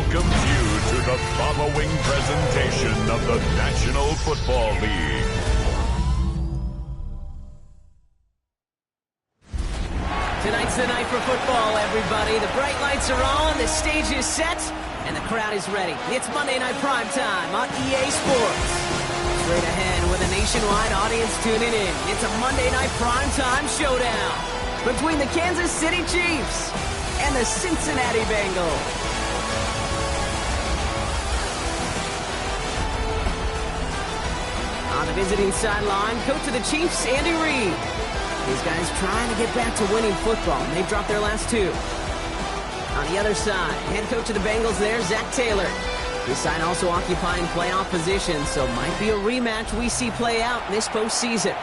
welcomes you to the following presentation of the National Football League. Tonight's the night for football, everybody. The bright lights are on, the stage is set, and the crowd is ready. It's Monday Night Primetime on EA Sports. Straight ahead with a nationwide audience tuning in. It's a Monday Night Primetime showdown between the Kansas City Chiefs and the Cincinnati Bengals. On the visiting sideline, coach of the Chiefs, Andy Reid. These guys trying to get back to winning football, and they've dropped their last two. On the other side, head coach of the Bengals there, Zach Taylor. This side also occupying playoff position, so it might be a rematch we see play out in this postseason.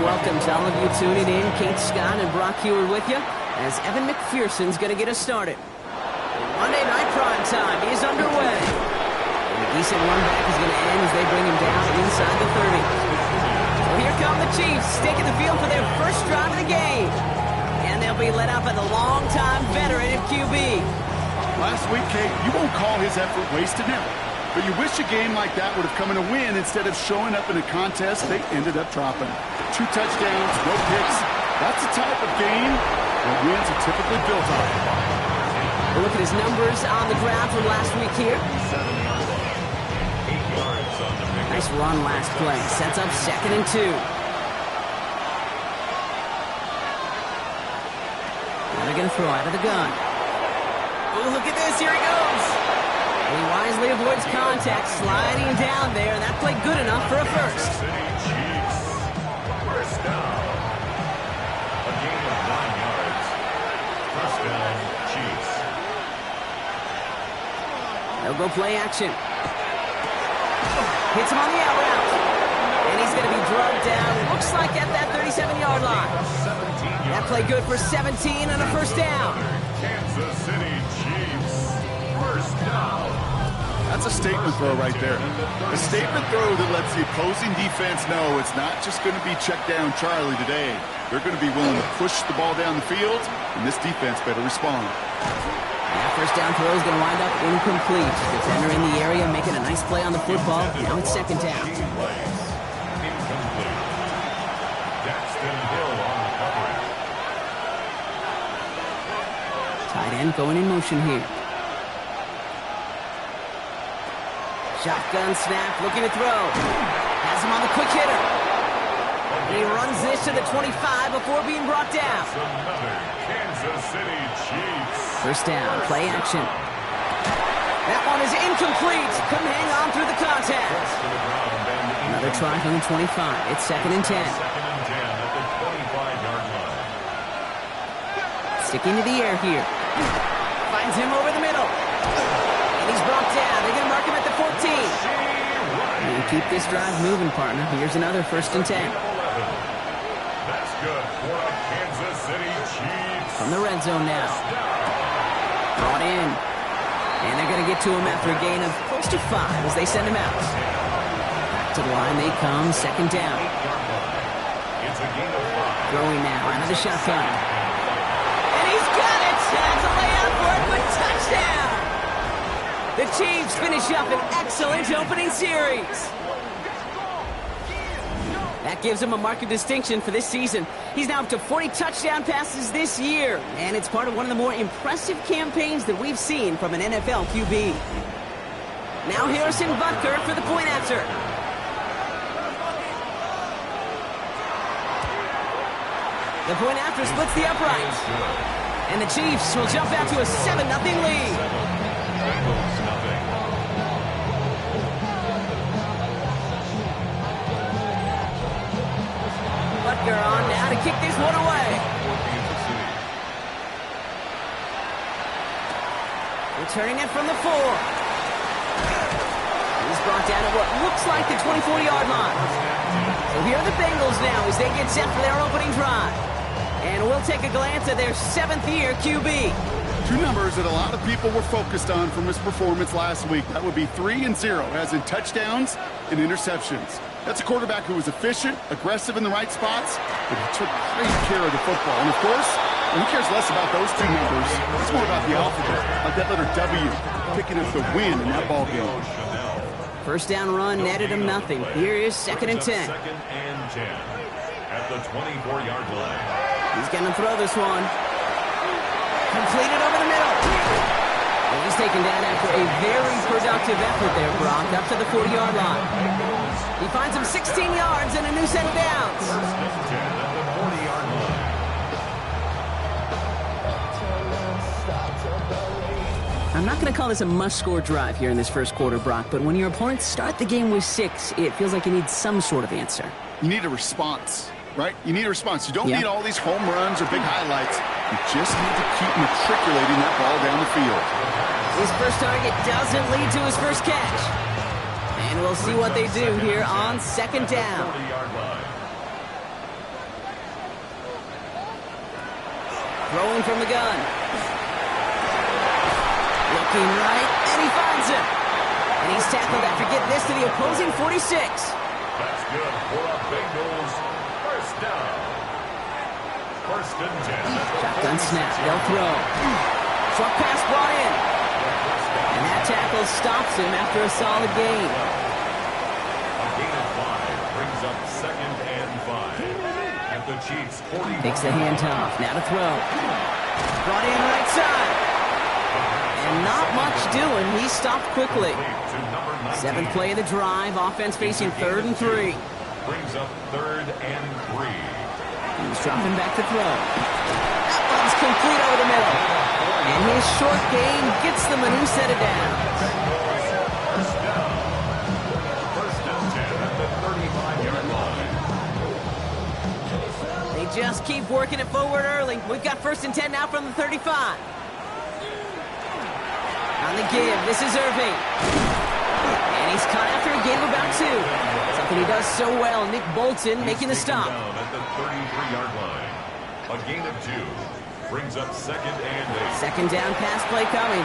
Welcome to all of you tuning in. Kate Scott and Brock Heward with you as Evan McPherson's going to get us started. Monday Night Primetime is underway. And the decent run back is going to end as they bring him down inside the 30. So here come the Chiefs taking the field for their first drive of the game. And they'll be led out by the longtime veteran at QB. Last week, Kate, you won't call his effort wasted now. But you wish a game like that would have come in a win instead of showing up in a contest they ended up dropping. 2 touchdowns, no picks. That's the type of game that wins are typically built on. We'll look at his numbers on the ground from last week here. 8 yards on the pick. Nice run last play. Sets up 2nd and 2. Now they're going to throw out of the gun. Oh, look at this. Here he goes. He wisely avoids contact, sliding down there, and that played good enough for a first. First down. A gain of 9 yards. First down, Chiefs. They'll go play action. Hits him on the out route. And he's going to be drugged down, looks like at that 37-yard line. That played good for 17 and a first down. Kansas City Chiefs. First down. That's a statement throw right there. A statement throw that lets the opposing defense know it's not just going to be check down Charlie today. They're going to be willing to push the ball down the field, and this defense better respond. That first down throw is going to wind up incomplete. Defender in the area making a nice play on the football. Now it's 2nd down. Incomplete. Daxton Hill on the coverage. Tight end going in motion here. Shotgun snap, looking to throw. Has him on the quick hitter. He runs this to the 25 before being brought down. Another Kansas City Chiefs. First down, play action. That one is incomplete. Couldn't hang on through the contact. Another try from the 25. It's 2nd and 10. 2nd and 10 at the 25-yard line. Sticking to the air here. Finds him over the middle. And he's brought down. They're going to mark him at the 14. And keep this drive moving, partner. Here's another 1st and 10. That's good for the Kansas City Chiefs. From the red zone now. Brought in. And they're going to get to him after a gain of close to 5 as they send him out. Back to the line they come. 2nd down. It's a gain of 5. Throwing now out of the shotgun. And he's got it. That's a layout for a good touchdown. The Chiefs finish up an excellent opening series. That gives him a mark of distinction for this season. He's now up to 40 touchdown passes this year, and it's part of one of the more impressive campaigns that we've seen from an NFL QB. Now Harrison Butker for the point after. The point after splits the uprights. And the Chiefs will jump out to a 7-0 lead. Butker on now Returning it from the 4. He's brought down at what looks like the 24-yard line. So here are the Bengals now as they get set for their opening drive. And we'll take a glance at their 7th-year QB. Two numbers that a lot of people were focused on from his performance last week. That would be 3 and 0, as in touchdowns and interceptions. That's a quarterback who was efficient, aggressive in the right spots, but he took great care of the football. And, of course, who cares less about those two numbers? It's more about the alphabet, like that letter W, picking up the win in that ball game. First down run netted him nothing. Here is 2nd and 10. 2nd and 10 at the 24-yard line. He's going to throw this one. Completed over the middle. Well, he's taken down after a very productive effort there, Brock, up to the 40-yard line. He finds him 16 yards and a new set of downs. 1st and 10 at the 40-yard line. I'm not going to call this a must-score drive here in this first quarter, Brock, but when your opponents start the game with 6, it feels like you need some sort of answer. You need a response, right? You need a response. You don't need all these home runs or big highlights. You just need to keep matriculating that ball down the field. His first target doesn't lead to his first catch. And we'll see what they do here on 2nd down. 40-yard line. Throwing from the gun. Looking right, and he finds him. And he's tackled after getting this to the opposing 46. That's good for a Bengals first down. 1st and 10. Shotgun snap, they'll throw. Short pass brought in. And that tackle stops him after a solid gain. A gain of 5 brings up 2nd and 5 at the Chiefs' 40. Takes the handoff, now to throw. Brought in right side. And not much doing, he stopped quickly. 7th play of the drive, offense facing 3rd and 3. Brings up 3rd and 3. He's dropping back to throw. That one's complete over the middle. And his short gain gets them a new set of downs. First down. 1st and 10 at the 35-yard line. They just keep working it forward early. We've got 1st and 10 now from the 35. On the give, this is Irving. And he's caught after a gain of about 2. Something he does so well. Nick Bolton making the stop. Down at the 33-yard line. A gain of 2 brings up 2nd and 8. 2nd down pass play coming.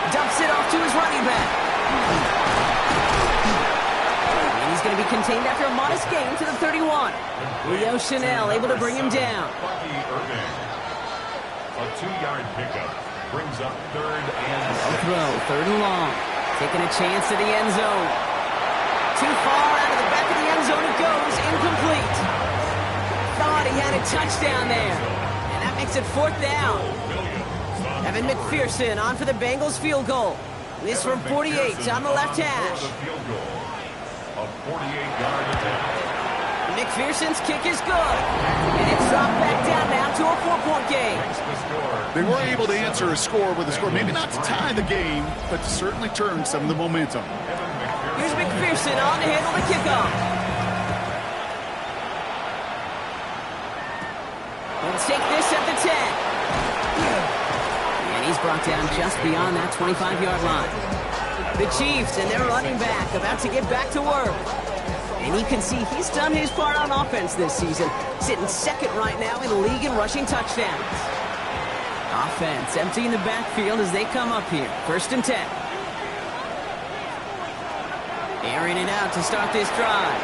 Dumps it off to his running back. And he's going to be contained after a modest gain to the 31. Leo Chanel able to bring him down. Bucky Irving. A 2-yard pickup brings up 3rd and Throw, 3rd and long. Taking a chance to the end zone. Too far out of the back of the end zone it goes. Incomplete. Thought he had a touchdown there. And that makes it 4th down. Evan McPherson on for the Bengals field goal. This from 48 on the left hash. A 48-yard attempt. McPherson's kick is good. And it's dropped back down now to a 4-point game. They were able to answer a score with a score, maybe not to tie the game, but to certainly turn some of the momentum. Here's McPherson on to handle the kickoff. Let's take this at the 10. And he's brought down just beyond that 25-yard line. The Chiefs and their running back about to get back to work. And you can see he's done his part on offense this season, sitting 2nd right now in the league in rushing touchdowns. Offense emptying the backfield as they come up here. 1st and 10. Airing it out to start this drive.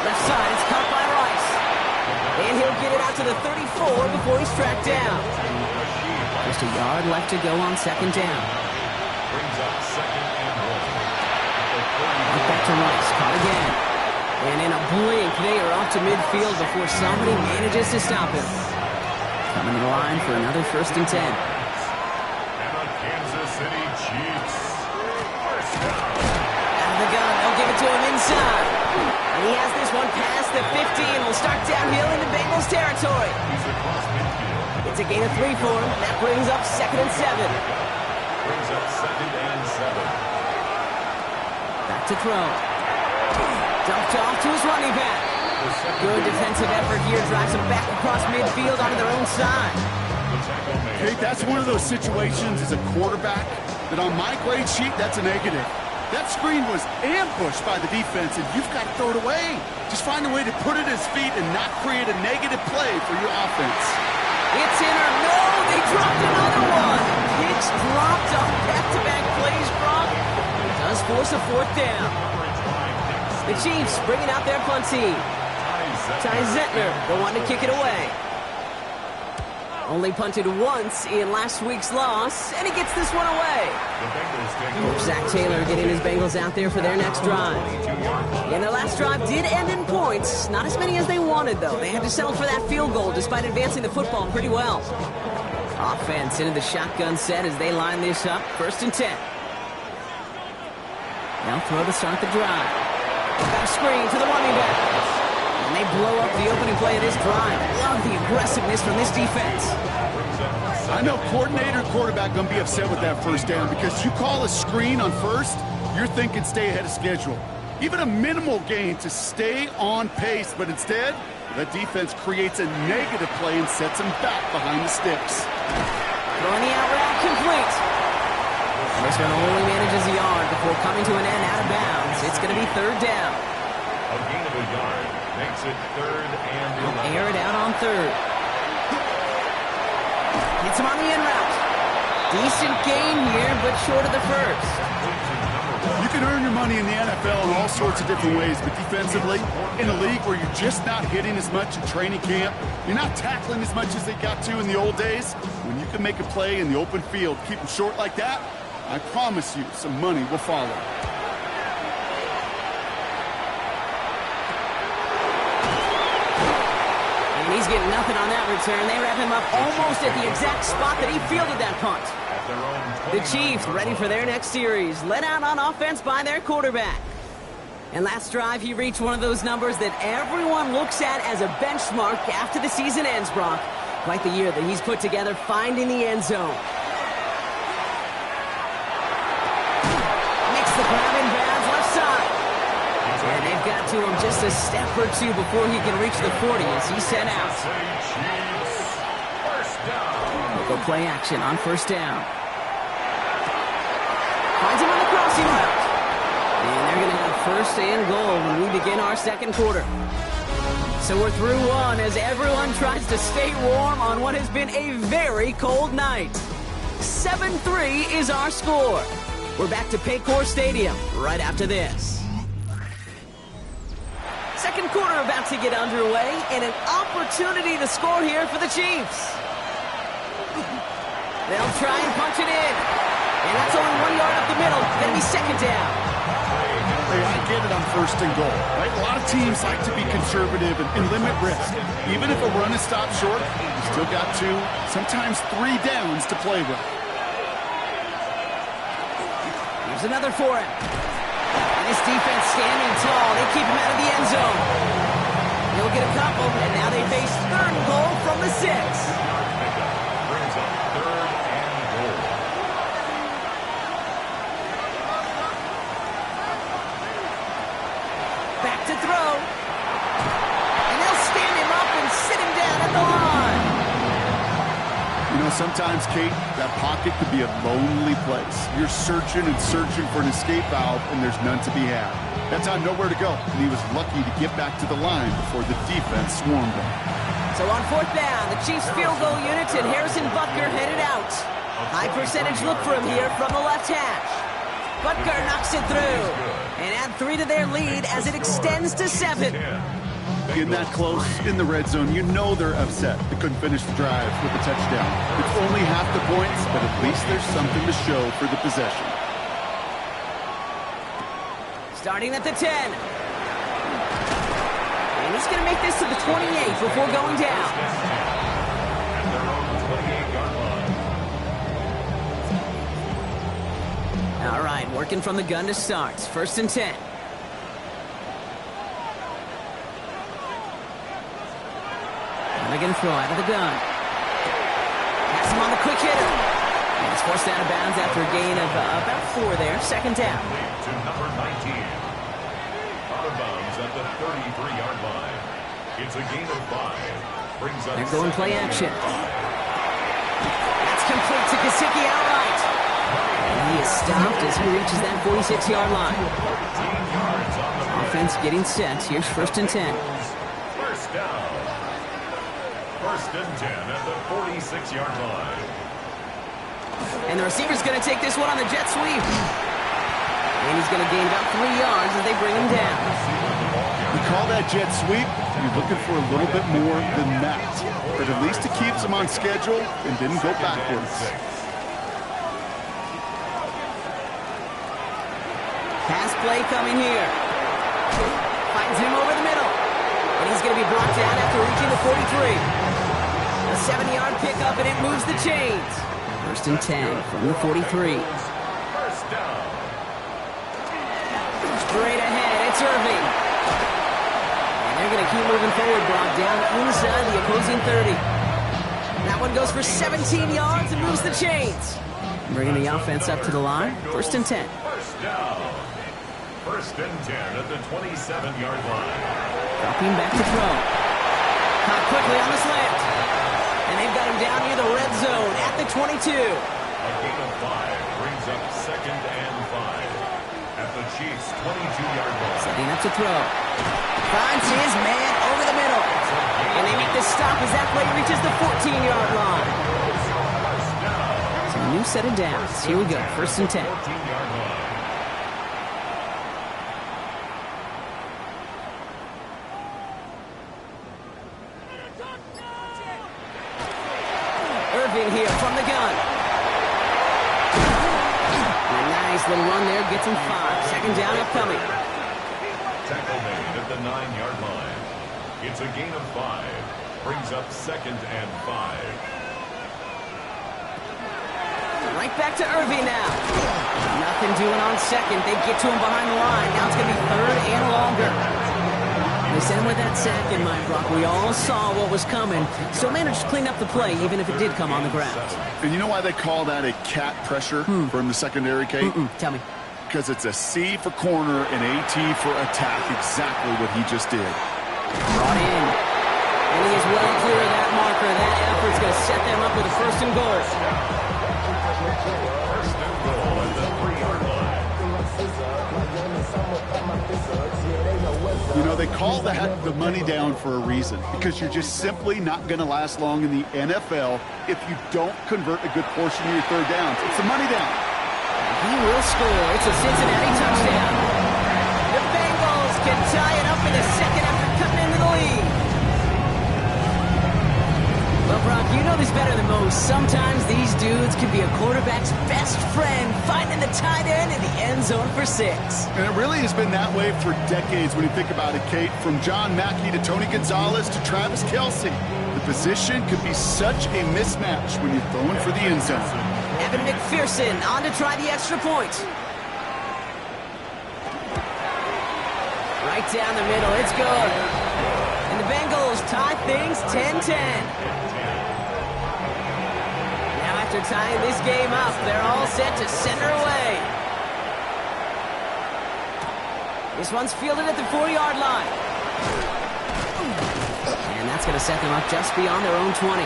Left side, it's caught by Rice. And he'll get it out to the 34 before he's tracked down. Just a yard left to go on 2nd down. Brings up 2nd and 1. Back to Rice, caught again. And in a blink, they are off to midfield before somebody manages to stop him. Coming to the line for another 1st and 10. And the Kansas City Chiefs. First down. Out of the gun, they'll give it to him inside. And he has this one past the 50 and will start downhill into Bengals territory. He's across midfield. It's a gain of 3 for him. That brings up 2nd and 7. Brings up 2nd and 7. Back to throw. Dumped off to his running back. Good defensive effort here. Drives him back across midfield onto their own side. Hey, that's one of those situations as a quarterback that on my grade sheet, that's a negative. That screen was ambushed by the defense, and you've got to throw it away. Just find a way to put it at his feet and not create a negative play for your offense. It's in or no, they dropped another one. Hicks dropped on back-to-back plays, Brock. Does force a fourth down. The Chiefs bringing out their punt team. Ty Zentner, the one to kick it away. Only punted once in last week's loss, and he gets this one away. Coach Zach Taylor getting his Bengals out there for their next drive. And their last drive did end in points. Not as many as they wanted, though. They had to settle for that field goal despite advancing the football pretty well. Offense into the shotgun set as they line this up. 1st and 10. They'll throw to start the drive. Got a screen to the running back. And they blow up the opening play of this drive. Love the aggressiveness from this defense. I know coordinator and quarterback going to be upset with that first down because you call a screen on first, you're thinking stay ahead of schedule. Even a minimal gain to stay on pace, but instead, the defense creates a negative play and sets them back behind the sticks. Throwing the out route complete. This one only manages a yard before coming to an end out of bounds. It's going to be 3rd down. A gain of a yard makes it 3rd and 11. Air it out on 3rd. Hits him on the end route. Decent gain here, but short of the first. You can earn your money in the NFL in all sorts of different ways, but defensively, in a league where you're just not hitting as much in training camp, you're not tackling as much as they got to in the old days, when you can make a play in the open field, keep them short like that, I promise you some money will follow. And he's getting nothing on that return. They wrap him up almost at the exact spot that he fielded that punt. The Chiefs ready for their next series, led out on offense by their quarterback. And last drive, he reached one of those numbers that everyone looks at as a benchmark after the season ends, Brock. Quite the year that he's put together, finding the end zone. Makes the grab in bounds left side. And they've got to him just a step or two before he can reach the 40 as he set out. They'll go play action on 1st down. Finds him on the crossing route. And they're going to have 1st and goal when we begin our 2nd quarter. So we're through one as everyone tries to stay warm on what has been a very cold night. 7-3 is our score. We're back to Paycor Stadium right after this. 2nd quarter about to get underway and an opportunity to score here for the Chiefs. They'll try and punch it in. And that's only 1 yard up the middle. Going to be 2nd down. Hey, I get it on 1st and goal, right? A lot of teams like to be conservative and limit risk. Even if a run is stopped short, you still got 2, sometimes 3 downs to play with. Here's another for him. And this defense standing tall. They keep him out of the end zone. He'll get a couple, and now they face 3rd and goal from the 6. Brings up 3rd and goal. Back to throw. And they'll stand him up and sit him down at the line. You know, sometimes, Kate, that pocket could be a lonely place. You're searching and searching for an escape valve, and there's none to be had. That time, nowhere to go, and he was lucky to get back to the line before the defense swarmed him. So on 4th down, the Chiefs field goal unit and Harrison Butker headed out. High percentage look for him here from the left hash. Butker knocks it through and add 3 to their lead as it extends to 7. Getting that close in the red zone, you know they're upset. They couldn't finish the drive with a touchdown. It's only half the points, but at least there's something to show for the possession. Starting at the 10. And he's going to make this to the 28 before going down. At their own 28-yard line. All right, working from the gun to start. 1st and 10. And they're going to throw out of the gun. Pass him on the quick hitter. And it's forced out of bounds after a gain of about 4 there. 2nd down. To number 19. Out of bounds at the 33-yard line. It's a gain of 5. Brings up They're going play action. That's complete to Gesicki outright. And he is stopped as he reaches that 46-yard line. Offense getting set. Here's 1st and 10. First down. 1st and 10 at the 46-yard line. And the receiver's going to take this one on the jet sweep. And he's going to gain about 3 yards as they bring him down. You call that jet sweep, you're looking for a little bit more than that. But at least it keeps him on schedule and didn't go backwards. Pass play coming here. Finds him over the middle. And he's going to be brought down after reaching the 43. A 7-yard pickup, and it moves the chains. 1st and 10 from the 43. First down. Straight ahead, it's Irving. And they're going to keep moving forward, brought down inside the opposing 30. That one goes for 17 yards and moves the chains. Bringing the offense up to the line. 1st and 10. First down. 1st and 10 at the 27-yard line. Dropping back to throw. Caught quickly on the slant. And they've got him down near the red zone at the 22. A gain of 5 brings up 2nd and 5 at the Chiefs' 22-yard line. Setting up to throw. Finds his man over the middle. And they make the stop as that play reaches the 14-yard line. So a new set of downs. Here we go. 1st and 10. 14-yard line. Irving here from the gun. And a nice little run there. Gets him 5. 2nd down upcoming. Tackle made at the 9-yard line. It's a gain of 5. Brings up 2nd and 5. Right back to Irving now. Nothing doing on 2nd. They get to him behind the line. Now it's going to be 3rd and longer. They sent him with that sack in mind, Brock. We all saw what was coming. Still managed to clean up the play, even if it did come on the ground. And you know why they call that a cat pressure from the secondary, Kate? Tell me. Because it's a C for corner and AT for attack. Exactly what he just did. Brought in. And he is well clear of that marker. That effort's going to set them up with a 1st and goal. 1st and goal at the 3-yard line. You know, they call that the money down for a reason, because you're just simply not going to last long in the NFL if you don't convert a good portion of your 3rd downs. It's the money down. He will score. It's a Cincinnati touchdown. The Bengals can tie it up in the 2nd after cutting into the lead. Well, Brock, you know this better than most. Sometimes these dudes can be a quarterback's best friend, finding the tight end in the end zone for 6. And it really has been that way for decades when you think about it, Kate. From John Mackey to Tony Gonzalez to Travis Kelce. The position could be such a mismatch when you're throwing for the end zone. Evan McPherson on to try the extra point. Right down the middle. It's good. And the Bengals tie things 10-10. After tying this game up, they're all set to send her away. This one's fielded at the 4-yard line. And that's going to set them up just beyond their own 20.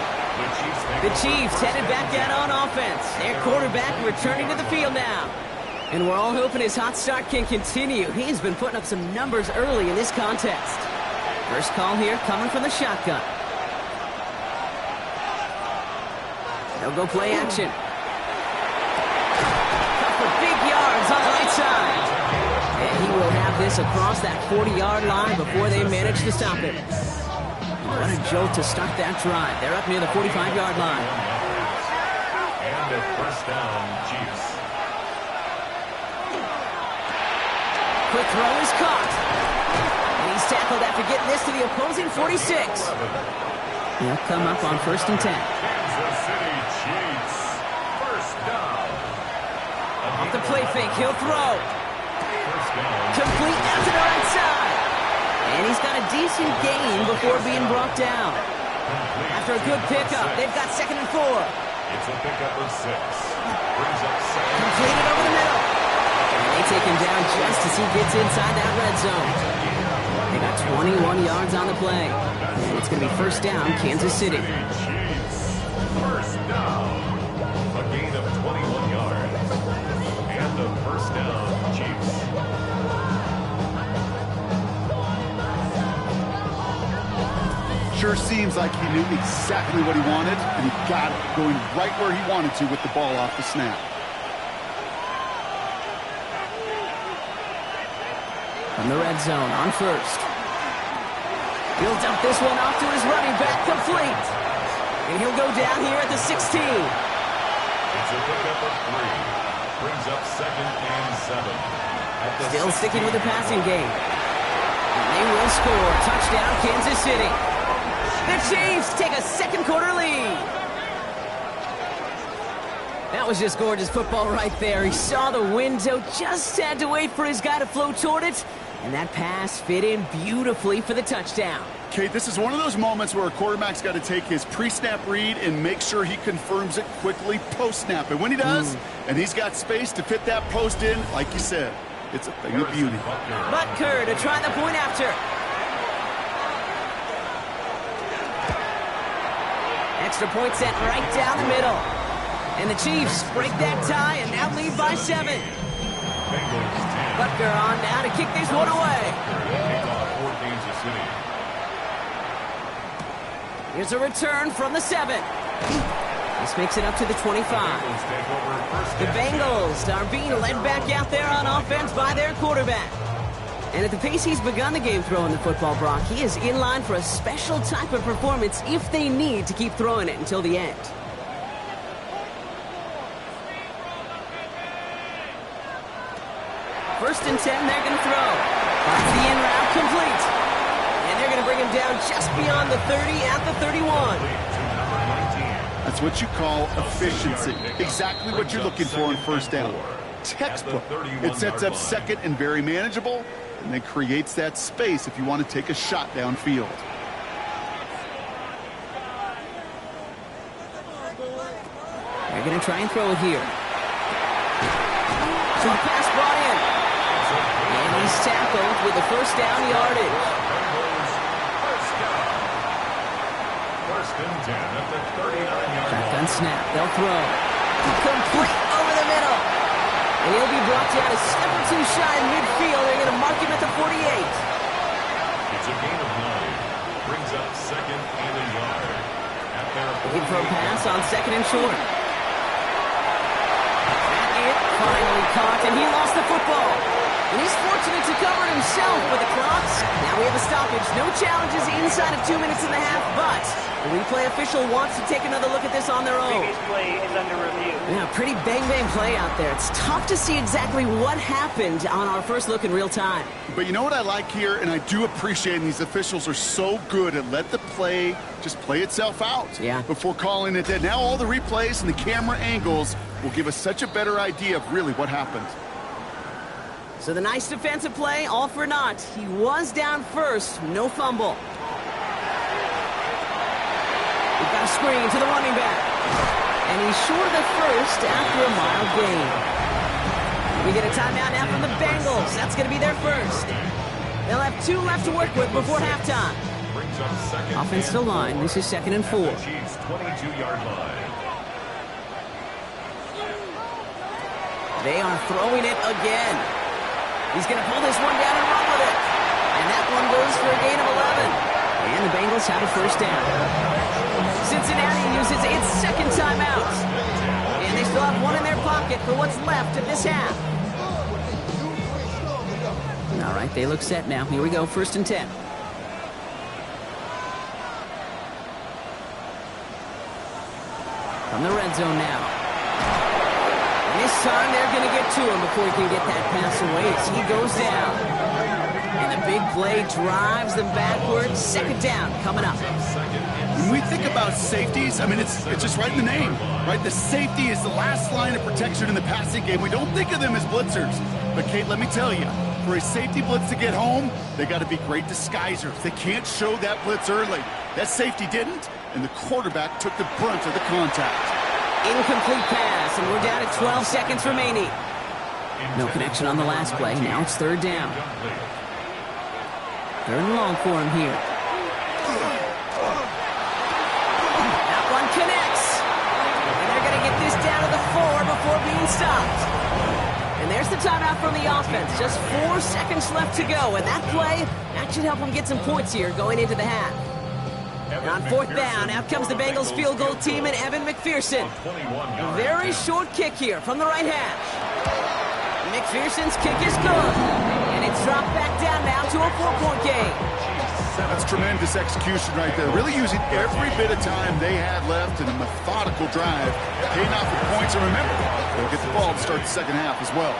The Chiefs headed back out on offense. Their quarterback returning to the field now. And we're all hoping his hot start can continue. He's been putting up some numbers early in this contest. First call here coming from the shotgun. They'll go play action. Couple big yards on the right side. And he will have this across that 40-yard line before they manage to stop it. What a jolt to start that drive. They're up near the 45-yard line. And a 1st down, Chiefs. Quick throw is caught. And he's tackled after getting this to the opposing 46. He'll come up on 1st and 10. Kansas City Chiefs. 1st down. Off the play fake, he'll throw. 1st down. Complete out to the right side. And he's got a decent gain before being brought down. After a good pickup, they've got 2nd and 4. It's a pickup of 6. Brings up 2nd. Completed over the middle. And they take him down just as he gets inside that red zone. They got 21 yards on the play. And it's going to be 1st down, Kansas City. Chiefs. 1st down. A gain of 21 yards. And sure seems like he knew exactly what he wanted, and he got it, going right where he wanted to with the ball off the snap. From the red zone on first. He'll dump this one off to his running back, complete. And he'll go down here at the 16. It's a pickup of 3. Brings up 2nd and 7. At the Still 16. sticking with the passing game. And they will score. Touchdown, Kansas City. The Chiefs take a second quarter lead. That was just gorgeous football right there. He saw the window, just had to wait for his guy to flow toward it. And that pass fit in beautifully for the touchdown. Kate, this is one of those moments where a quarterback's got to take his pre-snap read and make sure he confirms it quickly post-snap. And when he does, and he's got space to fit that post in, like you said, it's a thing of beauty. Butker to try the point after. Extra point set right down the middle. And the Chiefs break that tie and now lead by 7. Butker on now to kick this one away. Here's a return from the 7. This makes it up to the 25. The Bengals are being led back out there on offense by their quarterback. And at the pace he's begun the game throwing the football, Brock, he is in line for a special type of performance if they need to keep throwing it until the end. First and 10, they're going to throw. That's the in route, complete. And they're going to bring him down just beyond the 30 at the 31. That's what you call efficiency. Exactly what you're looking for in first down. Textbook. It sets up second and very manageable, and then creates that space if you want to take a shot downfield. They're going to try and throw it here. So the pass brought in. And he's tackled with the first down yardage. First and 10 at the 39-yard line. Shotgun snap. They'll throw. Complete over the middle. And he'll be brought down a step or two shy in midfield. They're going to mark him at the 48. It's a gain of 9. Brings up 2nd and a yard. At their Looking for a pass on 2nd and short. It finally caught, and he lost the football. And he's fortunate to cover it himself with the Crocs. Now we have a stoppage. No challenges inside of 2 minutes and a half, but the replay official wants to take another look at this on their own. Previous play is under review. Yeah, pretty bang-bang play out there. It's tough to see exactly what happened on our first look in real time. But you know what I like here, and I do appreciate, and these officials are so good at let the play just play itself out before calling it dead. Now all the replays and the camera angles will give us such a better idea of really what happened. So the nice defensive play, all for naught. He was down first, no fumble. We've got a screen to the running back. And he's short of the first after a mild gain. We get a timeout now from the Bengals. That's going to be their first. They'll have 2 left to work with before halftime. Offensive line, this is 2nd and 4. Chiefs 22-yard line. They are throwing it again. He's going to pull this one down and run with it. And that one goes for a gain of 11. And the Bengals have a first down. Cincinnati uses its second timeout. And they still have one in their pocket for what's left of this half. All right, they look set now. Here we go, 1st and 10. From the red zone now. This time they're going to get to him before he can get that pass away as he goes down. And the big play drives them backwards. 2nd down coming up. When we think about safeties, I mean, it's just right in the name, right? The safety is the last line of protection in the passing game. We don't think of them as blitzers. But, Kate, let me tell you, for a safety blitz to get home, they got to be great disguisers. They can't show that blitz early. That safety didn't, and the quarterback took the brunt of the contact. Incomplete pass, and we're down at 12 seconds remaining. No connection on the last play. Now it's 3rd down. 3rd and long for him here. That one connects. And they're going to get this down to the 4 before being stopped. And there's the timeout from the offense. Just 4 seconds left to go. And that play, that should help them get some points here going into the half. And on fourth down, out comes the Bengals field goal team and Evan McPherson. A very short kick here from the right hash. McPherson's kick is good. And it's dropped back down now to a 4-point game. That's tremendous execution right there. Really using every bit of time they had left in a methodical drive. Paying off with points. And remember, they'll get the ball to start the second half as well.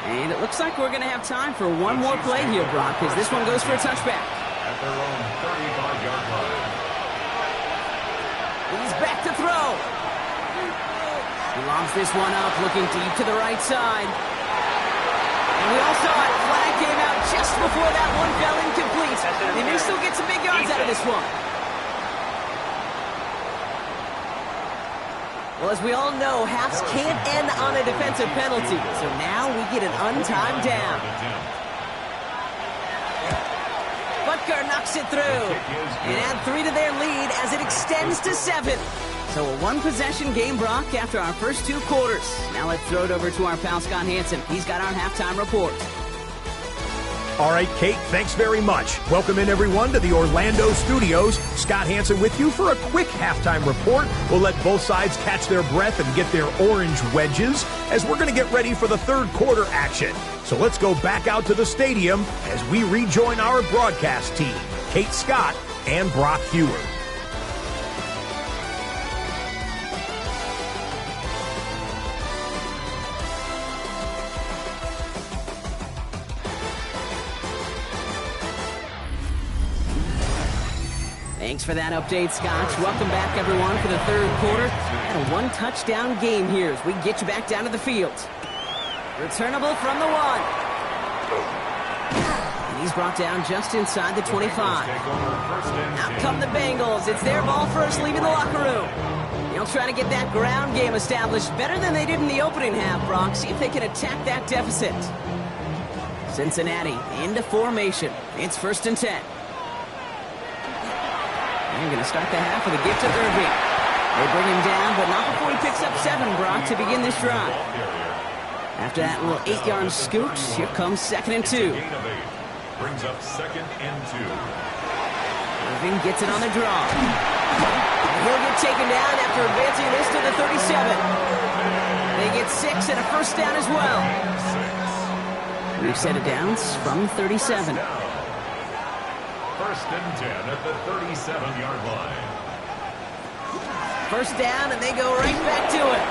And it looks like we're going to have time for one more play here, Brock, because this one goes for a touchback. At their own 35-yard line. He's back to throw. He lobs this one up, looking deep to the right side. And we all saw it. Flag came out just before that one fell incomplete. They may still get some big yards out of this one. Well, as we all know, halves can't end on a defensive penalty. So now we get an untimed down. Butker knocks it through. And add 3 to their lead as it extends to 7. So a one-possession game, Brock, after our first 2 quarters. Now let's throw it over to our pal Scott Hansen. He's got our halftime report. All right, Kate, thanks very much. Welcome in, everyone, to the Orlando studios. Scott Hansen with you for a quick halftime report. We'll let both sides catch their breath and get their orange wedges as we're going to get ready for the third quarter action. So let's go back out to the stadium as we rejoin our broadcast team, Kate Scott and Brock Hewer. Thanks for that update, Scott. Welcome back, everyone, for the third quarter. And a one-touchdown game here as we get you back down to the field. Returnable from the 1. And he's brought down just inside the 25. Out come the Bengals. It's their ball first, leaving the locker room. They'll try to get that ground game established better than they did in the opening half, Brock. See if they can attack that deficit. Cincinnati into formation. It's 1st and 10. They're going to start the half with a gift to Irving. They bring him down, but not before he picks up 7, Brock, to begin this drive. After that little 8-yard scoot, here comes 2nd and 2. Brings up 2nd and 2. Irving gets it on the draw. And he'll get taken down after advancing this to the 37. They get 6 and a 1st down as well. We've set it down from 37. 1st and 10 at the 37-yard line. 1st down, and they go right back to it.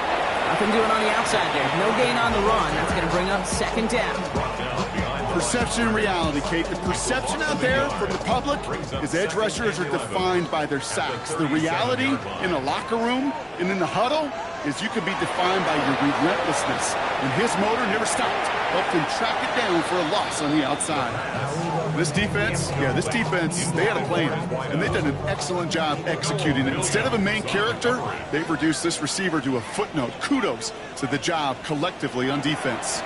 Nothing doing on the outside there. No gain on the run. That's going to bring up 2nd down. Perception and reality, Kate. The perception out there from the public is edge rushers are defined by their sacks. The reality in a locker room and in the huddle is you can be defined by your relentlessness. And his motor never stopped. Helped him track it down for a loss on the outside. This defense, they had a plan. And they've done an excellent job executing it. Instead of a main character, they've reduced this receiver to a footnote. Kudos to the job collectively on defense.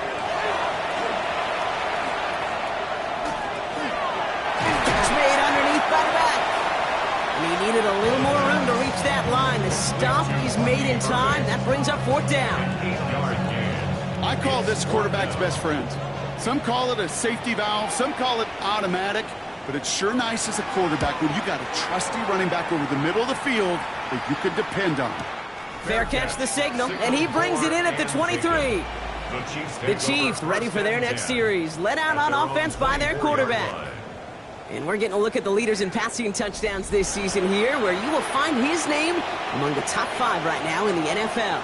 He needed a little more room to reach that line. The stop he's made in time, that brings up 4th down. I call this quarterback's best friend. Some call it a safety valve, some call it automatic, but it's sure nice as a quarterback when you got a trusty running back over the middle of the field that you can depend on. Fair catch the signal, and he brings it in at the 23. The Chiefs ready for their next series, led out on offense by their quarterback. And we're getting a look at the leaders in passing touchdowns this season here, where you will find his name among the top 5 right now in the NFL.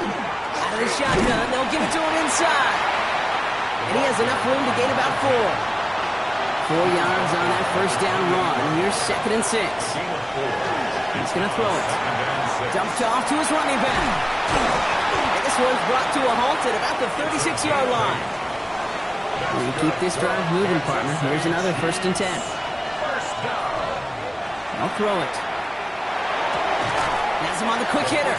Out of the shotgun, they'll give it to him inside. And he has enough room to gain about 4. 4 yards on that 1st down run. Here's 2nd and 6. He's going to throw it. Dumped off to his running back. And this one's brought to a halt at about the 36-yard line. You keep this drive moving, partner. Here's another 1st and 10. I'll throw it. Has him on the quick hitter.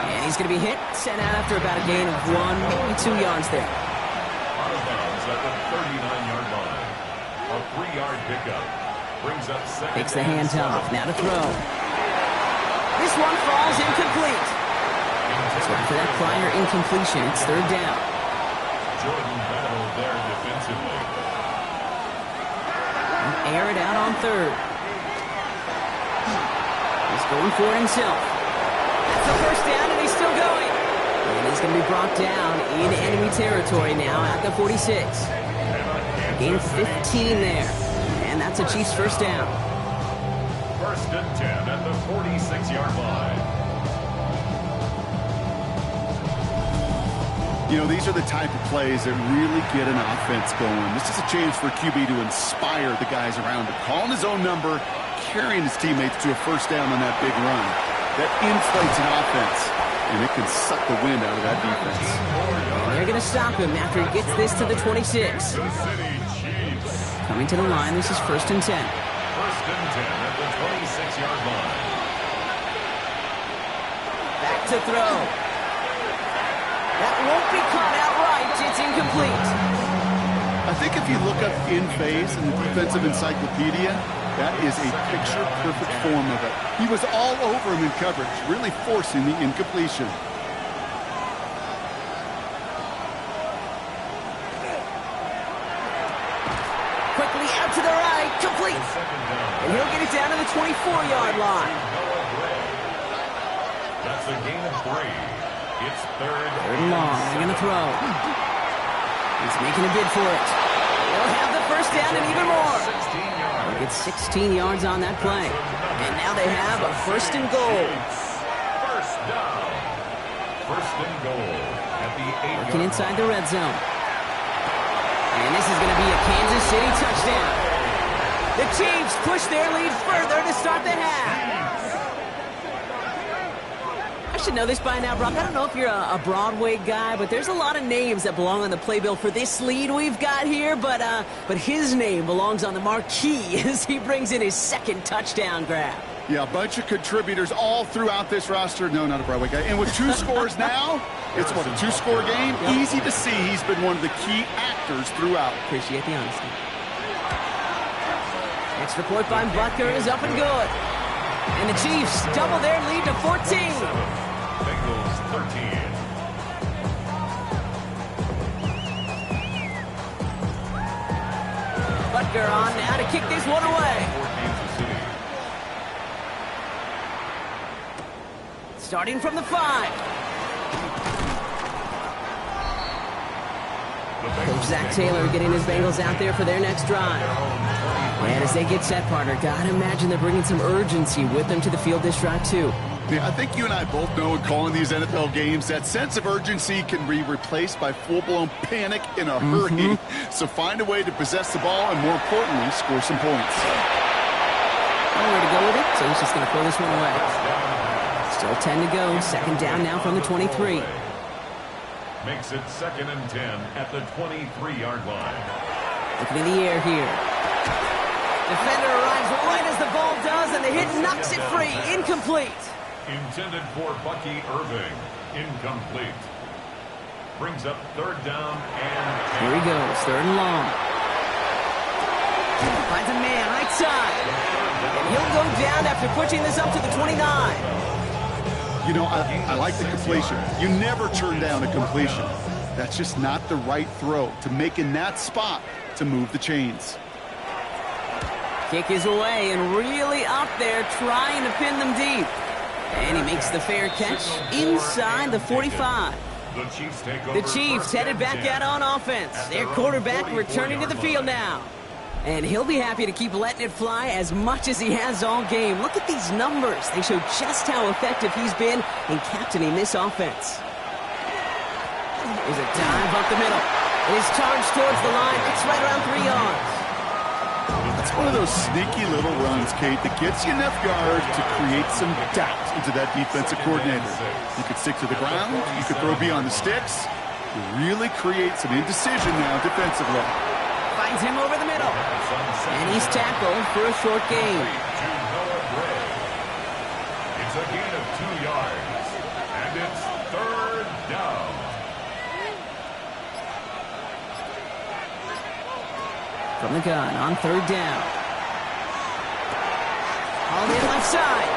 And he's going to be hit, sent out after about a gain of 1, maybe 2 yards there. Out of bounds at the 39-yard line. A 3-yard pickup. Brings up 2nd. Takes the hands off. Now to throw. This one falls incomplete. So after that prior incompletion, it's 3rd down. Jordan battled there defensively. air it out on third. He's going for it himself. That's the first down, and he's still going. And he's going to be brought down in enemy territory now at the 46. Gain of 15 there. And that's a Chiefs first down. First and 10 at the 46-yard line. You know, these are the type of plays that really get an offense going. This is a chance for QB to inspire the guys around him. Calling his own number, carrying his teammates to a first down on that big run. That inflates an offense, and it can suck the wind out of that defense. And they're going to stop him after he gets this to the 26. Coming to the line, this is first and 10. First and 10 at the 26-yard line. Back to throw. That won't be caught outright. It's incomplete. I think if you look up in phase in the defensive encyclopedia, that is a picture-perfect form of it. He was all over him in coverage, really forcing the incompletion. Quickly out to the right, complete. And he'll get it down to the 24-yard line. That's a gain of 3. It's third and long. They're going to throw. He's making a bid for it. They'll have the first down and even more. They'll get 16 yards on that play. And now they have a first and goal. First down. First and goal at the 8-yard Working inside the red zone. And this is going to be a Kansas City touchdown. The Chiefs push their lead further to start the half. I should know this by now, Brock. I don't know if you're a Broadway guy, but there's a lot of names that belong on the playbill for this lead we've got here, but his name belongs on the marquee as he brings in his second touchdown grab. Yeah, a bunch of contributors all throughout this roster. No, not a Broadway guy. And with 2 scores now, it's what, a 2-score game? Yep. Easy to see he's been one of the key actors throughout. Appreciate the honesty. Extra point by Butker is up and good. And the Chiefs double their lead to 14. Bengals 13. Butker on now to kick this one away. Starting from the 5. Coach Zach Taylor getting his Bengals out there for their next drive. And as they get set, partner, gotta imagine they're bringing some urgency with them to the field this drive, too. Yeah, I think you and I both know in calling these NFL games that sense of urgency can be replaced by full-blown panic in a hurry. So find a way to possess the ball and, more importantly, score some points. Nowhere to go with it, so he's just going to throw this one away. Still 10 to go. Second down now from the 23. Makes it second and 10 at the 23-yard line. Looking in the air here. Defender arrives right as the ball does, and the hit knocks it free. Incomplete. Intended for Bucky Irving. Incomplete. Brings up third down and 10. Here he goes, third and long. Finds a man right side. And he'll go down after pushing this up to the 29. You know, I like the completion. You never turn down a completion. That's just not the right throw to make in that spot to move the chains. Kick is away and really up there trying to pin them deep. And he makes the fair catch inside the 45. The Chiefs headed back out on offense. Their quarterback returning to the field now. And he'll be happy to keep letting it fly as much as he has all game. Look at these numbers. They show just how effective he's been in captaining this offense. There's a dive up the middle. It is charged towards the line. It's right around 3 yards. It's one of those sneaky little runs, Kate, that gets you enough yards to create some doubt into that defensive coordinator. You could stick to the ground. You could throw beyond the sticks. You really create some indecision now defensively. Finds him over the middle. And he's tackled for a short gain. It's a gain of 2 yards. And it's third down. From the gun on third down. Hauled in left side.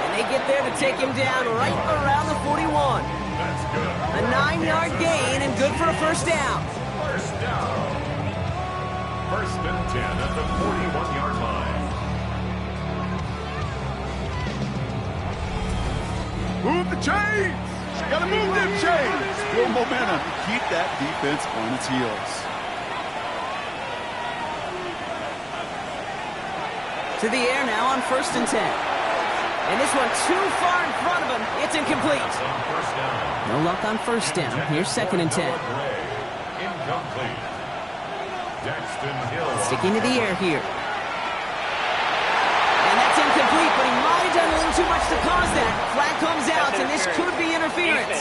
And they get there to take him down right around the 41. That's good. A 9-yard gain and good for a first down. First down. First and 10 at the 41-yard line. Move the chains! Gotta move them chains! Build momentum. Keep that defense on its heels. To the air now on first and 10. And this one too far in front of him. It's incomplete. No luck on first down. Here's second and 10. Incomplete. Sticking to the air here. And that's incomplete, but he might have done a little too much to cause that. Flag comes out, and this could be interference.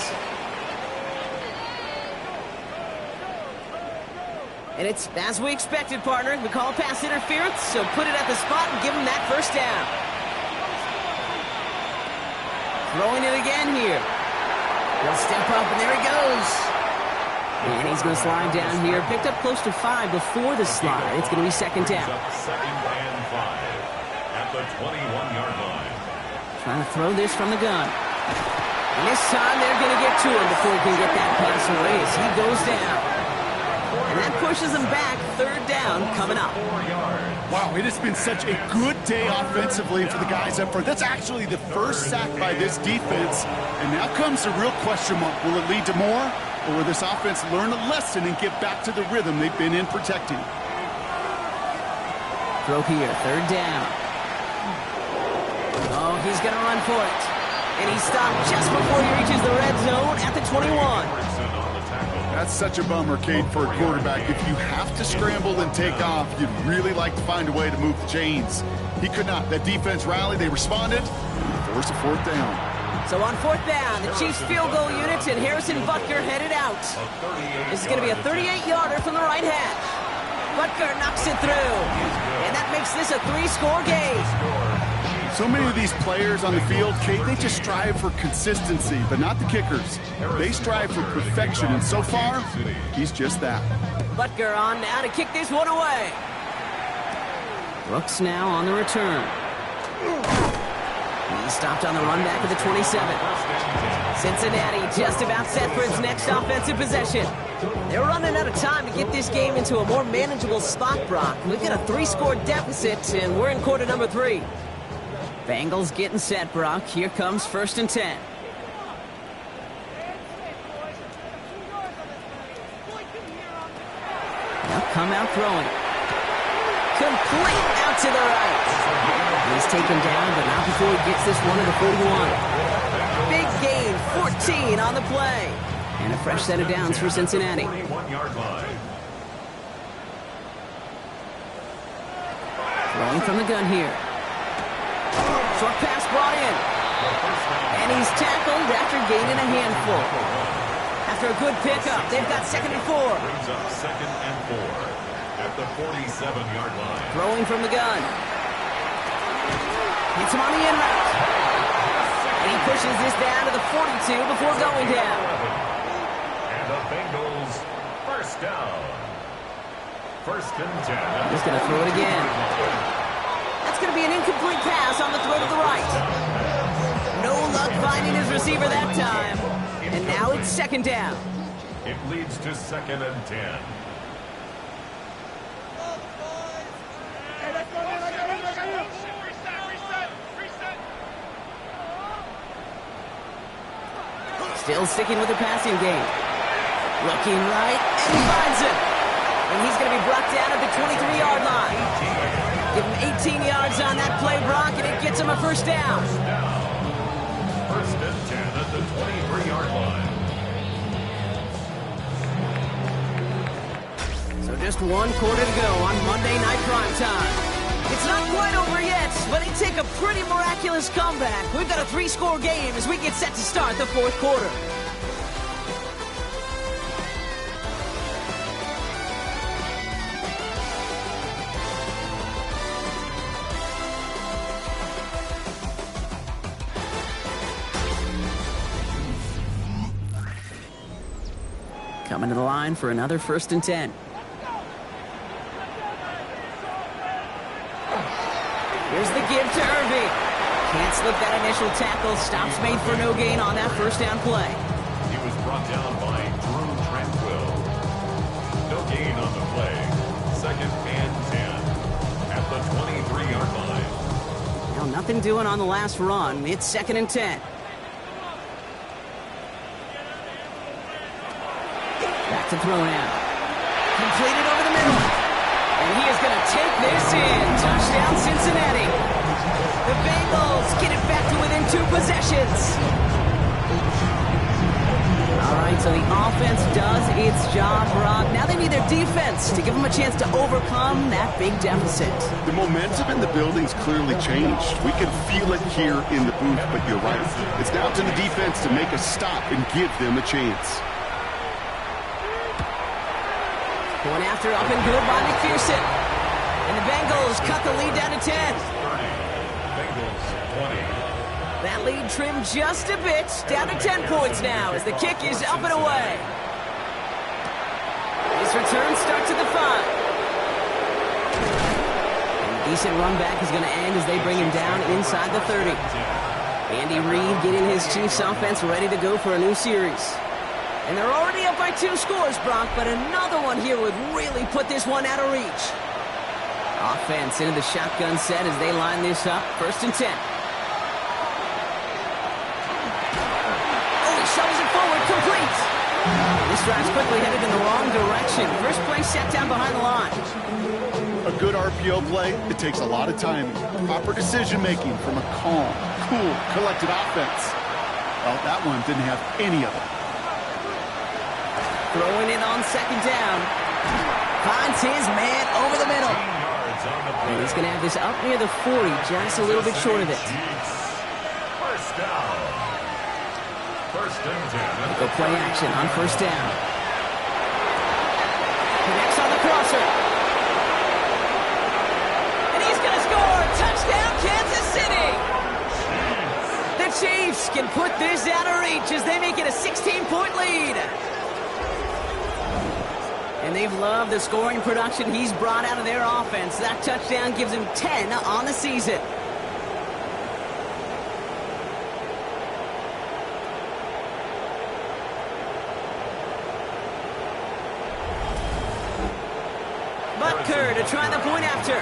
And it's as we expected, partner. We call pass interference, so put it at the spot and give him that first down. Throwing it again here. He'll step up, and there he goes. And he's going to slide down here. Picked up close to 5 before the slide. It's going to be second down. Second and 5 at the 21-yard line. Trying to throw this from the gun. And this time they're going to get to him before he can get that pass away as he goes down. And that pushes him back. Third down coming up. Wow, it has been such a good day offensively for the guys up front. That's actually the first sack by this defense. And now comes the real question mark. Will it lead to more? Or will this offense learn a lesson and get back to the rhythm they've been in protecting? Throw here, third down. Oh, he's going to run for it. And he's stopped just before he reaches the red zone at the 21. That's such a bummer, Kate, for a quarterback. If you have to scramble and take off, you'd really like to find a way to move the chains. He could not. That defense rallied, they responded, forced a fourth down. So on fourth down, the Chiefs field goal units and Harrison Butker headed out. This is going to be a 38-yarder from the right hash. Butker knocks it through. And that makes this a 3-score game. So many of these players on the field, Kate, they just strive for consistency, but not the kickers. They strive for perfection, and so far, he's just that. Butker on now to kick this one away. Brooks now on the return. He stopped on the run back of the 27. Cincinnati just about set for its next offensive possession. They're running out of time to get this game into a more manageable spot, Brock. We've got a 3-score deficit, and we're in quarter number 3. Bengals getting set, Brock. Here comes first and 10. Now come out throwing. Complete out to the right. He's taken down, but not before he gets this one to the 41. Big gain, 14 on the play. And a fresh set of downs for Cincinnati. Throwing from the gun here. Short pass brought in. And he's tackled after gaining a handful. After a good pickup, they've got second and 4. Brings up second and 4 at the 47-yard line. Throwing from the gun. Hits him on the in route. And he pushes this down to the 42 before going down. And the Bengals first down. First and 10. He's going to throw it again. That's going to be an incomplete pass on the throw to the right. No luck finding his receiver that time. And now it's second down. It leads to second and 10. Still sticking with the passing game. Looking right, and he finds it. And he's going to be brought down at the 23-yard line. Give him 18 yards on that play, Brock, and it gets him a first down. First and 10 at the 23-yard line. So just 1 quarter to go on Monday Night Primetime. It's not quite over yet, but they take a pretty miraculous comeback. We've got a 3-score game as we get set to start the 4th quarter. Coming to the line for another first and 10. Here's the give to Irving. Can't slip that initial tackle. Stops made for no gain on that first down play. He was brought down by Drew Tranquill. No gain on the play. second and 10 at the 23-yard line. Well, nothing doing on the last run. It's second and 10. Back to throw now. Completed over the middle. And he is going to take this in. Touchdown, Cincinnati. The Bengals get it back to within 2 possessions. All right, so the offense does its job, Rob. Now they need their defense to give them a chance to overcome that big deficit. The momentum in the building's clearly changed. We can feel it here in the booth, but you're right. It's down to the defense to make a stop and give them a chance. Going after up and good by McPherson. And the Bengals cut the lead down to 10. 30. Bengals 20. That lead trimmed just a bit, down to 10 points now as the kick is up and away. This return starts at the 5. And a decent run back is going to end as they bring him down inside the 30. Andy Reid getting his Chiefs offense ready to go for a new series. And they're already up by 2 scores, Brock, but another one here would really put this one out of reach. Offense into the shotgun set as they line this up, first and 10. Shovels it forward, complete. This drive's quickly headed in the wrong direction. First play set down behind the line. A good RPO play, it takes a lot of timing. Proper decision-making from a calm, cool, collected offense. Well, that one didn't have any of it. Throwing it on second down. Finds his man over the middle. And he's going to have this up near the 40, just a little bit short of it. First down. First and 10. Go play action on first down. Connects on the crosser. And he's going to score. Touchdown, Kansas City. The Chiefs can put this out of reach as they make it a 16-point lead. And they've loved the scoring production he's brought out of their offense. That touchdown gives him 10 on the season. Butker to try the point after.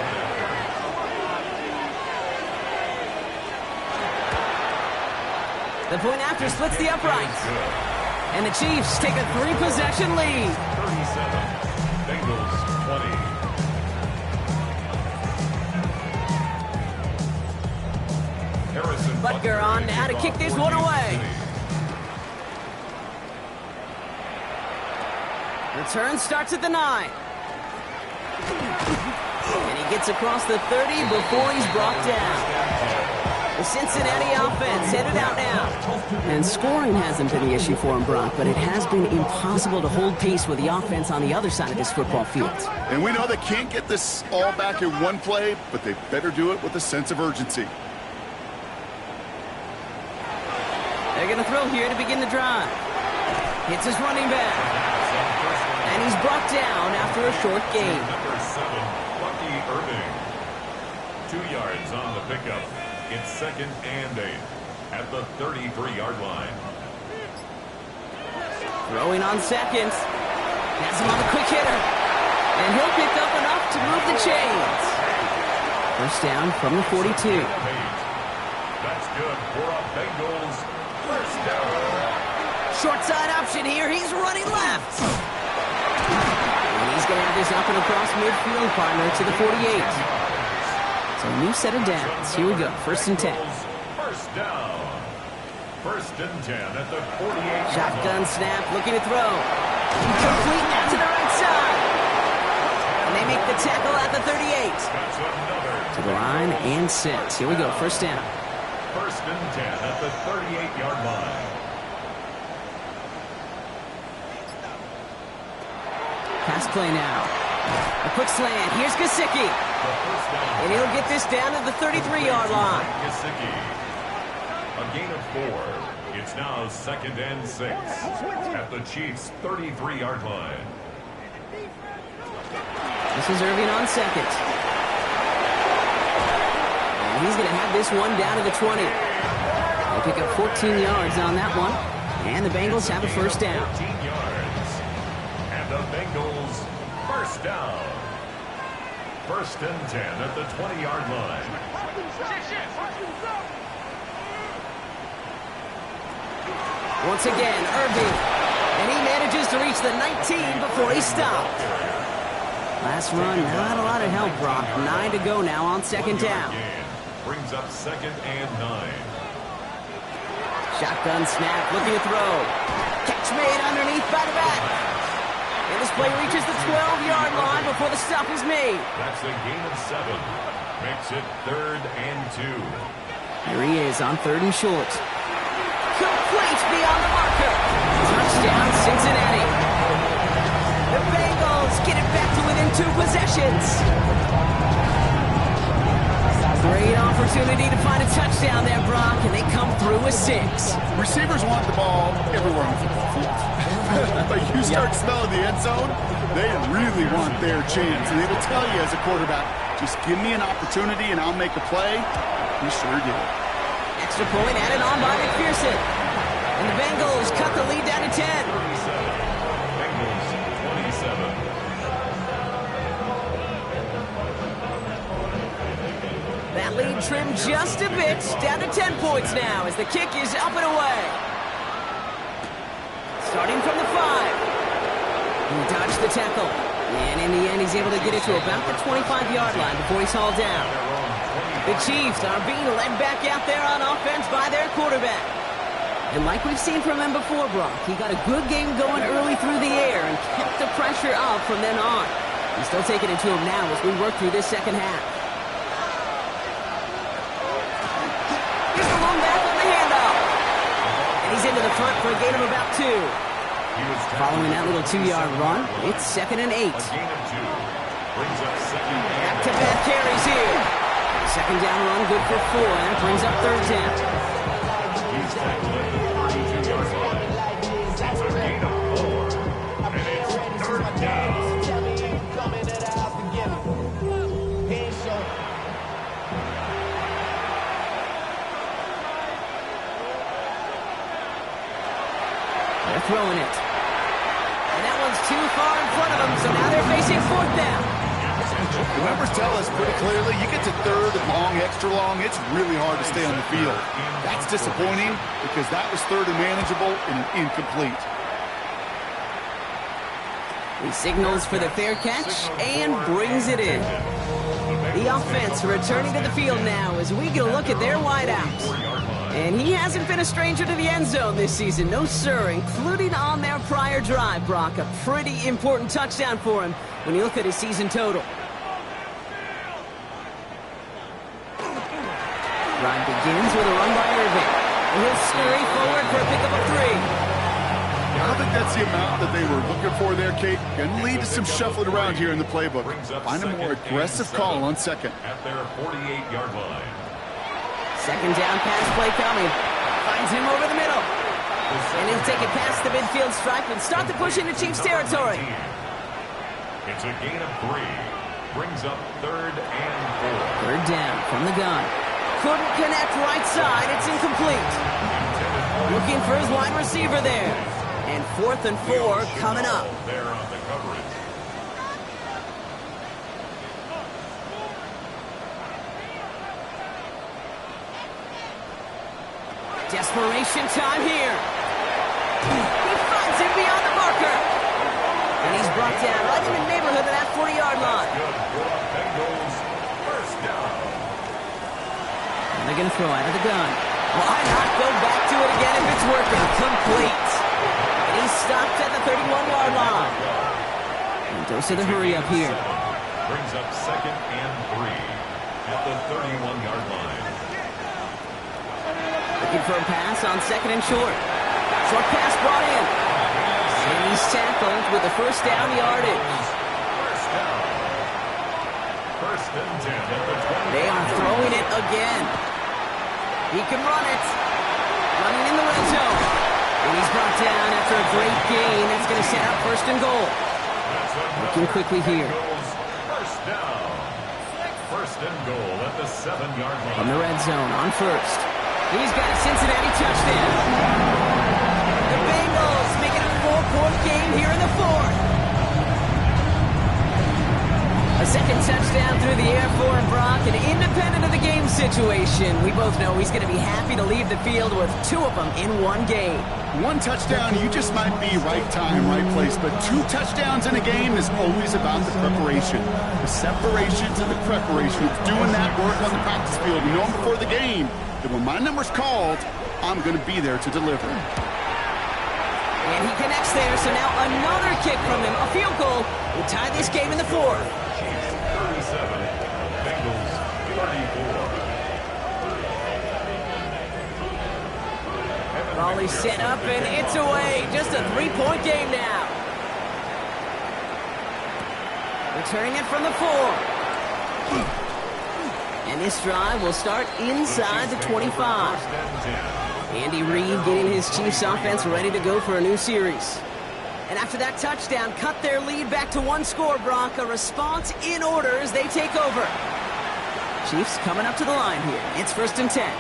The point after splits the uprights. And the Chiefs take a 3-possession lead. 37. Bengals 20. Harrison Butker on now to kick this one away. Return starts at the 9. And he gets across the 30 before he's brought down. The Cincinnati offense headed out now. And scoring hasn't been the issue for him, Brock, but it has been impossible to hold pace with the offense on the other side of this football field. And we know they can't get this all back in one play, but they better do it with a sense of urgency. They're going to throw here to begin the drive. Hits his running back. And he's brought down after a short gain. Number 7, Bucky Irving. 2 yards on the pickup. It's second and 8 at the 33-yard line. Throwing on second. Has him on the quick hitter. And he'll pick up enough to move the chains. First down from the 42. That's good for a Bengals first down. Short side option here. He's running left. And he's going to have this up and across midfield, partner, to the 48. So a new set of downs. Here we go. First and 10. First down. First and 10 at the 48. Shotgun snap, looking to throw. Complete now to the right side. And they make the tackle at the 38. That's another. To the line and set. Here we go. First down. First and 10 at the 38-yard line. Pass play now. A quick slant. Here's Gesicki. And he'll get this down to the 33-yard line. Gesicki. A gain of 4. It's now second and 6 at the Chiefs' 33-yard line. This is Irving on second. And he's going to have this one down to the 20. They pick up 14 yards on that one. And the Bengals have a first down. 14 yards. And the Bengals first down. First and 10 at the 20-yard line. Once again, Irving. And he manages to reach the 19 before he stopped. Last run, not a lot of help, Brock. 9 to go now on second down. Brings up second and 9. Shotgun snap, looking to throw. Catch made underneath by the back. And this play reaches the 12-yard line before the stop is made. That's a gain of 7. Makes it third and 2. Here he is on third and short. Complete beyond the marker. Touchdown, Cincinnati. The Bengals get it back to within 2 possessions. Great opportunity to find a touchdown there, Brock, and they come through with 6. Receivers want the ball everywhere on the football field. But you start smelling the end zone, they really want their chance. And they will tell you as a quarterback, just give me an opportunity and I'll make a play. He sure did. Extra point added on by McPherson. And the Bengals cut the lead down to 10. Bengals 27. That lead trimmed just a bit, down to 10 points now as the kick is up and away. Starting from the 5. He dodged the tackle. And in the end, he's able to get it to about the 25-yard line before he's hauled down. The Chiefs are being led back out there on offense by their quarterback. And like we've seen from him before, Brock, he got a good game going early through the air and kept the pressure up from then on. He's still taking it to him now as we work through this second half. Here's the long back on the handoff. And he's into the front for a gain of about 2. Following that little 2-yard run, it's second and 8. A gain of 2. Brings up second and Back-to-back carries here. Second down run, good for 4, and it brings up third down. he's tackled at the 32-yard line. It's a gain of 4. And it's third down. They're throwing it. And that one's too far in front of them, so now they're facing fourth down. The numbers tell us pretty clearly, you get to third and long, extra long, it's really hard to stay on the field. That's disappointing because that was third and manageable and incomplete. He signals for the fair catch and brings it in. The offense returning to the field now as we get a look at their wideouts. And he hasn't been a stranger to the end zone this season. No, sir, including on their prior drive, Brock. A pretty important touchdown for him when you look at his season total. Drive begins with a run by Irving. And he'll scurry forward for a pickup of 3. I don't think that's the amount that they were looking for there, Kate. Going to lead to some shuffling around here in the playbook. Find a more aggressive call on second. At their 48-yard line. Second down pass play coming. Finds him over the middle. And he'll take it past the midfield stripe and start the push into Chiefs territory. It's a gain of 3. Brings up third and 4. Third down from the gun. Couldn't connect right side. It's incomplete. Looking for his wide receiver there. And fourth and 4 coming up. There on the coverage. Desperation time here. He finds him beyond the marker. And he's brought down right in the neighborhood of that 40-yard line. Good for the Bengals. First down. And they're going to throw out of the gun. Why not go back to it again if it's working? Complete. And he's stopped at the 31-yard line. And dose of the hurry up here. Brings up second and 3 at the 31-yard line. Looking for a pass on second and short. Short pass brought in. And he's tackled with the first down yardage. First down. First and 10 at the 20. They are throwing it again. He can run it. Running in the red zone. And he's brought down after a great gain. That's going to set up first and goal. Looking quickly here. First down. First and goal at the 7-yard line. From the red zone on first. He's got a Cincinnati touchdown. The Bengals making a 4-point game here in the fourth. A second touchdown situation. We both know he's going to be happy to leave the field with 2 of them in one game. 1 touchdown, you just might be right time, right place. But 2 touchdowns in a game is always about the preparation. The separation to the preparation of doing that work on the practice field, knowing before the game that when my number's called, I'm going to be there to deliver. And he connects there, so now another kick from him. A field goal will tie this game in the 4th. 37, Bengals 34. Volley set up, and it's away. Just a 3-point game now. Returning it from the 4. And this drive will start inside the 25. Andy Reid getting his Chiefs offense ready to go for a new series. And after that touchdown, cut their lead back to 1 score, Brock. A response in order as they take over. Chiefs coming up to the line here. It's 1st and 10.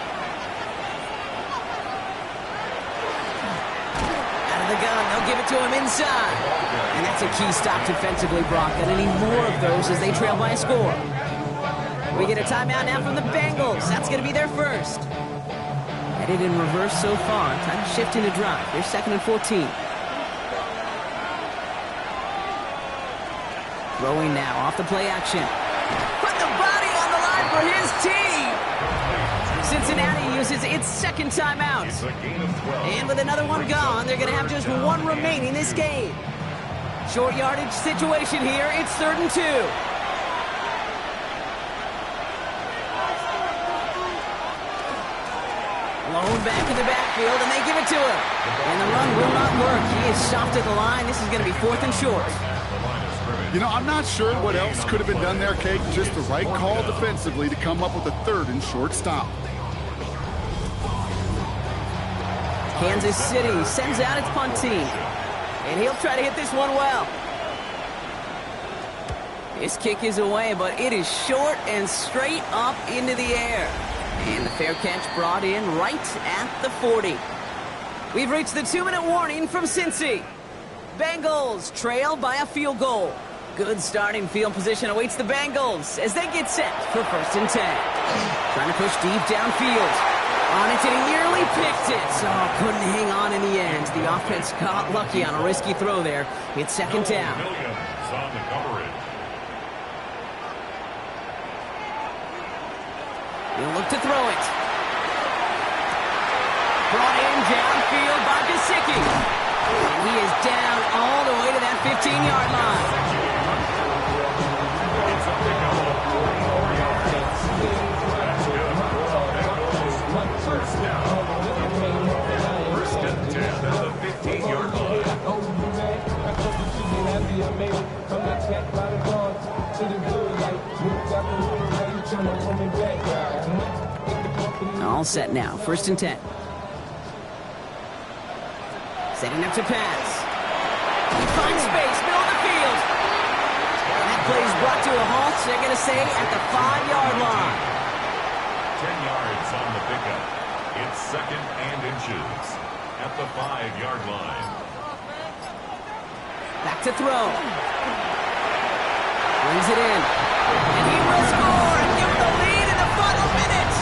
Out of the gun, they'll give it to him inside. And that's a key stop defensively, Brock. Gonna need more of those as they trail by a score. We get a timeout now from the Bengals. That's gonna be their first. Headed in reverse so far. Time to shift into drive. They're 2nd and 14. Throwing now off the play action. Put the body on the line for his team. Cincinnati uses its 2nd timeout. And with another one gone, they're going to have just 1 remaining this game. Short yardage situation here. It's 3rd and 2. Blown back in the backfield, and they give it to him. And the run will not work. He is stopped at the line. This is going to be 4th and short. You know, I'm not sure what else could have been done there, Kate. Just the right call defensively to come up with a 3rd and short stop. Kansas City sends out its punt team. And he'll try to hit this one well. This kick is away, but it is short and straight up into the air. And the fair catch brought in right at the 40. We've reached the 2-minute warning from Cincy. Bengals trail by a field goal. Good starting field position awaits the Bengals as they get set for 1st and 10. Trying to push deep downfield. On it, and he nearly picked it. So couldn't hang on in the end. The offense got lucky on a risky throw there. It's 2nd down. Williams on the coverage. He'll look to throw it. Brought in downfield by Gesicki. He is down all the way to that 15-yard line. First and 10 at the 15-yard line. All set now. 1st and 10. Setting up to pass. He finds space, middle of the field. And that play is brought to a halt, so they're going to say at the 5-yard line. 10 yards on the pickup. It's 2nd and inches at the 5-yard line. Back to throw. Brings it in. And he will score and give the lead in the final minute.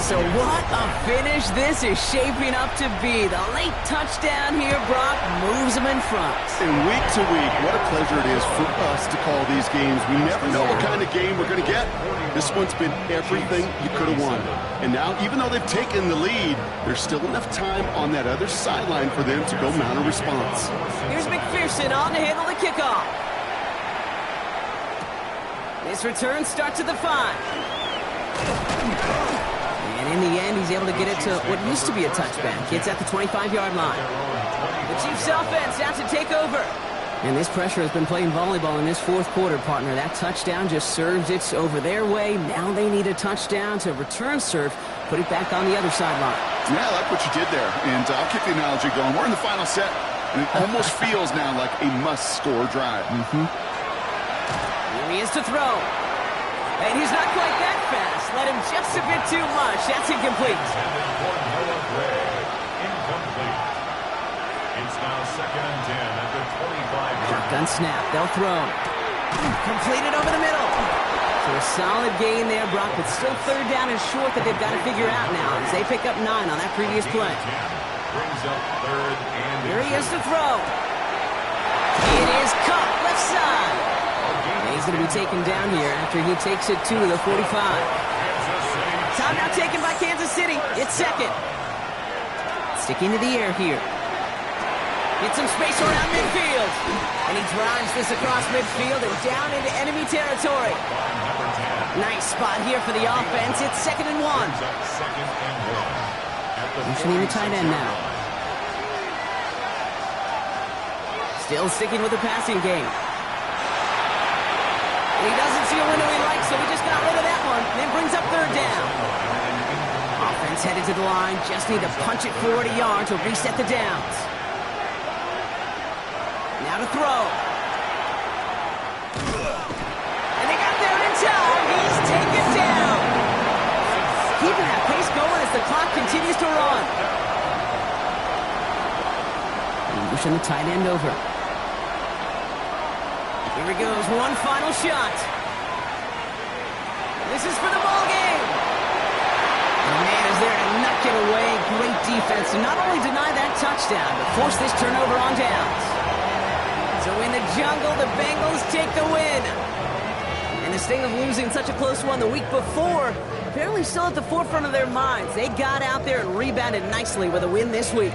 So what a finish this is shaping up to be. The late touchdown here, Brock, moves them in front. And week to week, what a pleasure it is for us to call these games. We never know what kind of game we're going to get. This one's been everything you could have won. And now, even though they've taken the lead, there's still enough time on that other sideline for them to go mount a response. Here's McPherson on to handle the kickoff. This return starts at the 5. And in the end, he's able to get it to what used to be a touchback. It's at the 25-yard line. The Chiefs offense out to take over. And this pressure has been playing volleyball in this 4th quarter, partner. That touchdown just serves it over their way. Now they need a touchdown to return serve, put it back on the other sideline. Yeah, I like what you did there. And I'll keep the analogy going. We're in the final set, and it almost feels now like a must-score drive. Here he is to throw. And he's not quite that fast. Let him just a bit too much. That's incomplete. Incomplete. It's now 2nd and 10 at the 25-yard line. Gun snap. They'll throw. Completed over the middle. So a solid gain there, Brock, but still 3rd down and short that they've got to figure out now as they pick up 9 on that previous play. Brings up 3rd and Here he is to throw. It is caught left side. And he's going to be taken down here after he takes it to the 45. Time now taken by Kansas City. It's 2nd. Sticking to the air here. Get some space around midfield. And he drives this across midfield and down into enemy territory. Nice spot here for the offense. It's 2nd and 1. Motioning the tight end now. Still sticking with the passing game. And he doesn't see a window he likes, so he just got rid of that one. Then brings up 3rd down. Offense headed to the line. Just need to punch it 40 yards to reset the downs. Now to throw. And they got there in time. He's taken down. Keeping that pace going as the clock continues to run. And pushing the tight end over. Here he goes. One final shot. This is for the ball game. The man is there to knock it away. Great defense to not only deny that touchdown, but force this turnover on downs. So in the jungle, the Bengals take the win. And the sting of losing such a close one the week before, apparently still at the forefront of their minds. They got out there and rebounded nicely with a win this week.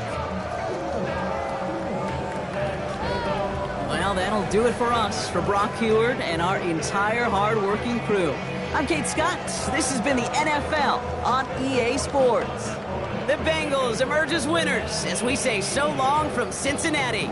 Well, that'll do it for us, for Brock Huard and our entire hard-working crew. I'm Kate Scott. This has been the NFL on EA Sports. The Bengals emerge as winners as we say so long from Cincinnati.